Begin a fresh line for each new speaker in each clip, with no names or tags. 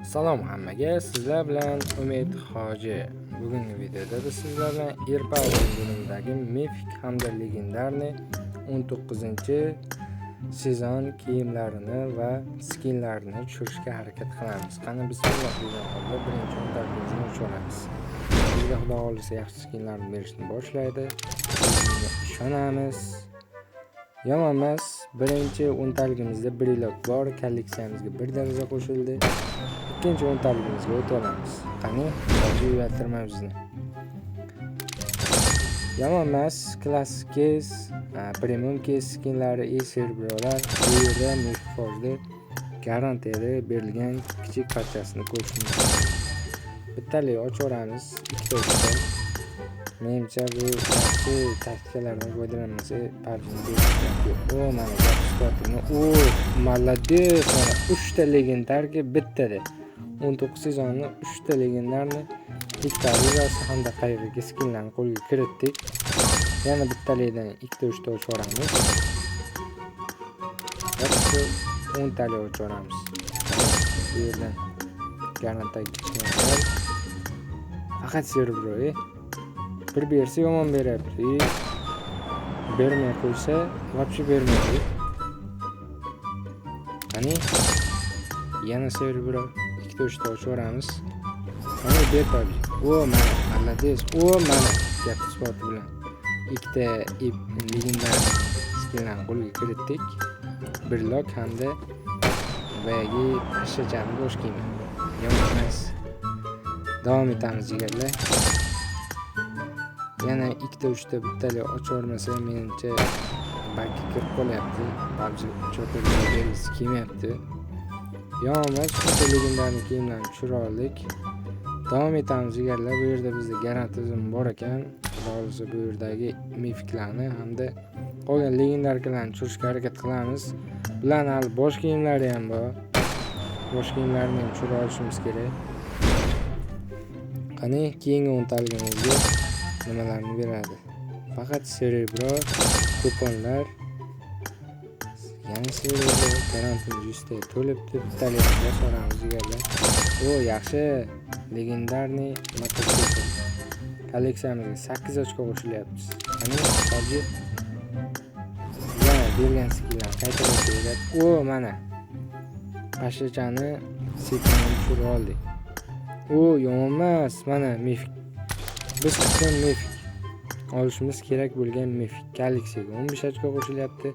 Salom hammaga, sizlar bilan Umid Hoji. Bugungi videoda biz sizlar bilan Airpower bo'limidagi mifik hamda legendarniy 19-sezon kiyimlarini va skinlarini tushirishga harakat qilamiz. Qani bismillah degan holda birinchi o'ntaligizni o'chiramiz. Bizga xudo xohlasa yaxshi skinlarni berishni boshlaydi. Bizga ishonamiz. Yomon emas. Birinchi o'ntaligimizda bir ilok bor, kolleksiyamizga bir daraja qo'shildi. Ikkinchi o'ntaligimizga o'tib olamiz. Qani, hozir uyaltirma bizni. Yomon emas. Klassik case, premium case skinlari Serbirolar bu yerda mifik garantiyada berilgan kichik parchasini ko'rish mumkin. Bittalik ochaveramiz, ikkita. Menimcha bu yaxshi taktikalardan foydalanmasa PUBG'ni berishmaydi. Mana gapni. Молодец. Mana 3 ta legendarga bittada. 19 sezonni 3 ta legendarni ikkita ruzasi hamda qayg'iga skinlarni qo'lga kiritdik. Yana bittalikdan ikkita 3 ta ochaveramiz. Yaxshi 10 talik ochaveramiz. Bu yerdan garantiya chiqmaydi. Faqat Serbro bir bersa yomon beryapti. Bermay qo'ysa вообще bermaydi. Qani yana Serbro ikkita 3 ta ochaveramiz. Qani beradi. Mana молодец. Mana gap isboti bilan ikkita legendar skinlarni qo'lga kiritdik. Bir lok hamda boyagi pashshachani bosh kiyimi. Yomon emas. Davom etamiz jigarlar. Yana ikkita 3 ta bittalik ochavermasa menimcha balki kirib qolyapti. PUBG cho'tirib bergisi kelmayapti. Yomon emas. Shuncha legendarni kiyimlarni tushira oldik. Davom etamiz jigarlar. Bu yerda bizda garantiya tizimi bor ekan. Xudo xohlasa bu yerdagi mifiklarni hamda qolgan legendarkalarni tushirishga harakat qilamiz. Bularning hali bosh kiyimlari ham bor. Bosh kiyimlarni ham tushira olishimiz kerak. Qani keyingi o'ntaligimizga nimalarni beradi? Faqat Cerebro, kuponlar. Yana Cerebro garantiyani 100 ta to'libdi. Bittalikni so'ramiz jigarlar. Yaxshi legendarniy mototsikl. Kolleksiyamizga 8 ochko qo'shilyapti. Qani hozir yana bergan skinlar qaytarib beradi. Mana pashshachani setindan tushirib oldik. Yomon emas. Mana mifik. Biz kutgan mifik. Olishimiz kerak bo'lgan mifik kolleksiyaga 15 ochko qo'shilyapti.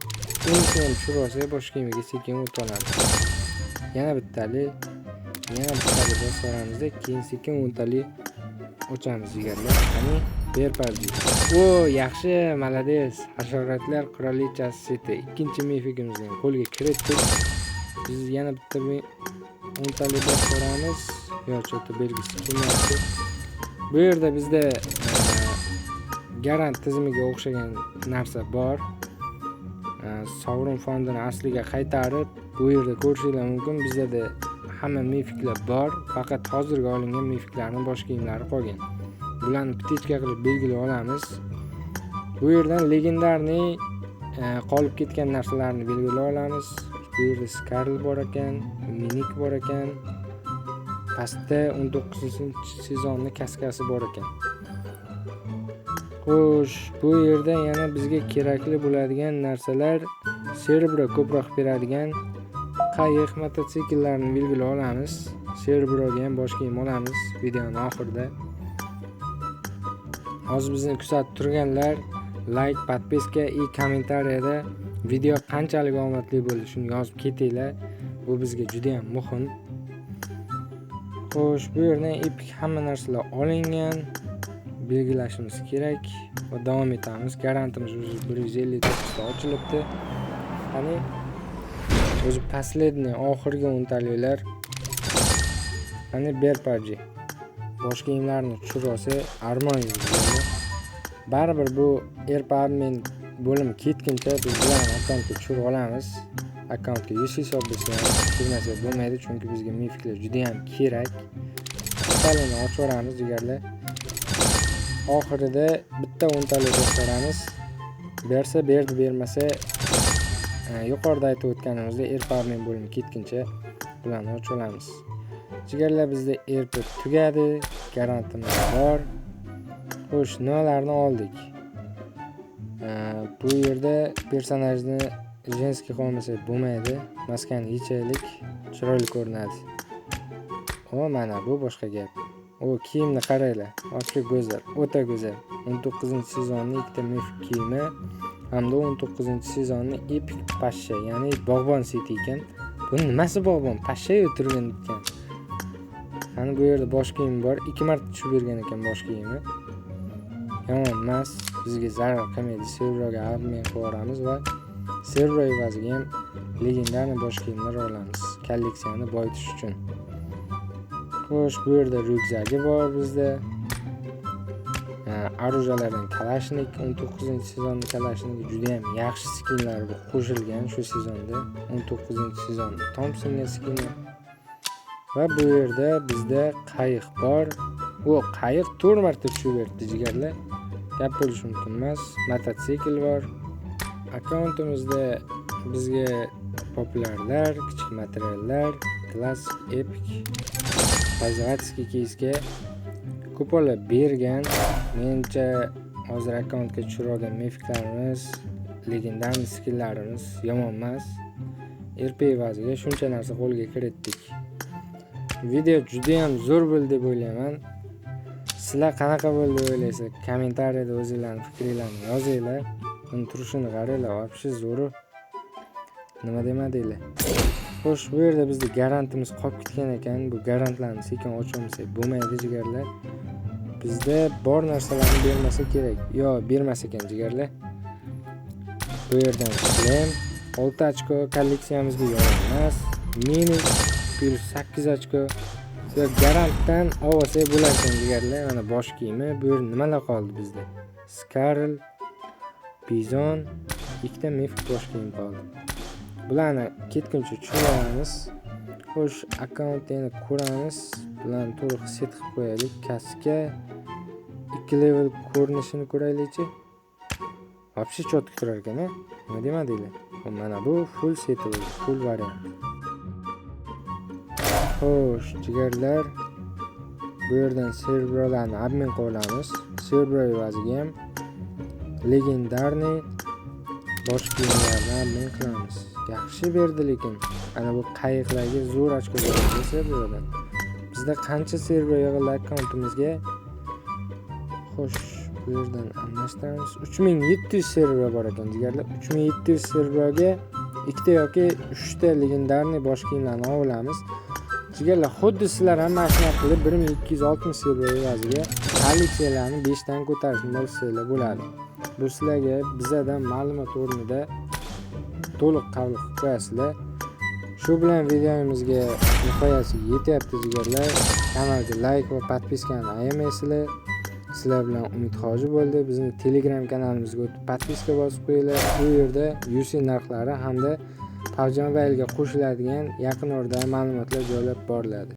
Bunisi ham tushirib olsa bosh kiyimiga sekin o'tib olamiz. Yana bittalik bosaramizda, keyin sekin o'ntalik ochamiz jigarlar. Qani ber PUBG. Yaxshi, молодец. Hasharotlar qirolichasi seti. Ikkinchi mifikimizni qo'lga kiritdik. Biz yana bitta o'ntalik bosamiz. Yo'q, belgisi kelmayapti. Bu yerda bizda garant tizimiga o'xshagan narsa bor. Sovrin fondini asliga qaytarib bu yerda ko'rishingiz mumkin. Bizda hamma mifiklar bor, faqat hozirga olingan mifiklarning bosh kiyimlari qolgan. Bularni ptichka qilib belgilab olamiz. Bu yerdan legendarniy qolib ketgan narsalarni belgilab olamiz. Bu yerda Skarl bor ekan, Minik bor ekan. Pastda 19-sezonni kaskasi bor ekan. Xo'sh, bu yerda yana bizga kerakli bo'ladigan narsalar Cerebro ko'proq beradigan qayiq mototsikllarni belgilab olamiz. Cerebroga ham bosh kiyim olamiz videoning oxirida. Hozir bizni kuzatib turganlar like, podpiska va kommentariyada video qanchalik omadli bo'ldi shuni yozib ketinglar. Bu bizga juda ham muhim. Xo'sh, bu yerdan epik hamma narsalar olingan. Belgilashimiz kerak va davom etamiz. Garantimiz o'zi 159 ta ochilibdi. Qani o'zi последний oxirgi o'ntaliklar. Qani ber PUBG. Bosh kiyimlarni tushirib olsa armon yuzadi. Baribir bu Airpower bo'limi ketguncha biz bilan akkauntga tushirib olamiz. Akkauntga 100 hisob bo'lsa tushirmasa bo'lmaydi, chunki bizga mifiklar juda ham kerak. Bittalikni ochaveramiz jigarlar. Oxirida bitta o'ntalik boshlaramiz. Bersa berdi, bermasa yuqorida aytib o'tganimizdek Airpower bo'limi ketguncha bularni ochib olamiz. Jigarlar bizda RP tugadi, garantimiz bor. Xo'sh, nimalarni oldik? Bu yerda personajni jenskiy qolmasa bo'lmaydi. Maskani yechaylik, chiroyli ko'rinadi. Mana bu boshqa gap. Kiyimni qaranglar. Oshli go'zal, o'ta go'zal. 19-sezonning ikkita mifik kiyimi hamda 19-sezonning epik pashsha, ya'ni bog'bon seti ekan. Bu nimasi bog'bon? Pashsha turgan ekan. Qani bu yerda bosh kiyimi bor. 2 marta tushib bergan ekan bosh kiyimi. Yomon emas, bizga zarar qilmaydi. Serverga abmen qo'yamiz va server evaziga ham legendarniy bosh kiyimlar olamiz, kolleksiyani boyitish uchun. Xo'sh, bu yerda ryukzagi bor bizda. Orujalardan Kalashnik, 19-sezonning Kalashniki juda ham yaxshi skinlar bu qo'shilgan shu sezonda. 19-sezon Thompsonga skini. Va bu yerda bizda qayiq bor. Qayiq 4 marta tushib berdi jigarlar. Gap bo'lishi mumkin emas. Mototsikl bor. Akkauntimizda bizga populyarlar, kichik materiallar, klassik, epik, bazvatskiy keysga ko'polab bergan. Menimcha hozir akkauntga tushirgan mifiklarimiz, legendarniy skillarimiz yomon emas. RP evaziga shuncha narsa qo'lga kiritdik. Video juda ham zo'r bo'ldi deb o'ylayman. Sizlar qanaqa bo'ldi deb o'ylaysiz? Kommentariyada o'zingizlarning fikringizni yozinglar. Buni turishini qaranglar, вообще zo'r. Nima demadinglar? Xo'sh, bu yerda bizda garantimiz qolib ketgan ekan. Bu garantlarni sekin ocholmasak bo'lmaydi jigarlar. Bizda bor narsalarni bermasa kerak. Bermas ekan jigarlar. Bu yerdan shlem 6 ochko kolleksiyamizga yomon emas. Minus plus 8 ochko. Sizlar garantdan olsa bo'lar ekan jigarlar. Mana bosh kiyimi. Bu yer nimalar qoldi bizda? Skarl, Bizon, ikkita mifik bosh kiyim qoldi. Bularni ketguncha tushunamiz. Xo'sh, akkauntni ko'ramiz. Bularni to'liq set qilib qo'yaylik. Kaska 2 level ko'rinishini ko'raylikchi. Вообще cho'tki turar ekan, nima demadinglar? Mana bu full set bo'ldi, full variant. Xo'sh, jigarlar, bu yerdan serverlarni abmen qilamiz. Server evaziga ham legendarniy bosh kiyimlarni abmen qilamiz. Yaxshi berdi, lekin ana bu qayiqlarga zo'r ochko berdi serverdan. Bizda qancha server yig'ildi akkauntimizga? Xo'sh, bu yerdan almashtiramiz. 3700 server bor ekan jigarlar. 3700 serverga ikkita yoki 3 ta legendarniy bosh kiyimlarni olamiz. Jigarlar, xuddi sizlar ham mashina qilib 1260 server evaziga kolleksiyalarni 5 dan ko'tarishni bilsanglar bo'ladi. Bu sizlarga bizadan ma'lumot o'rnida to'liq qabul qilib qo'yasizlar. Shu bilan videomizga nihoyasiga yetyapti jigarlar. Kanalga like va podpiskani ayamaysizlar. Sizlar bilan Umid Hoji bo'ldi. Bizning Telegram kanalimizga o'tib podpiska bosib qo'yinglar. Bu yerda UC narxlari hamda PUBG Mobile'ga qo'shiladigan yaqin orada ma'lumotlar joylab boriladi.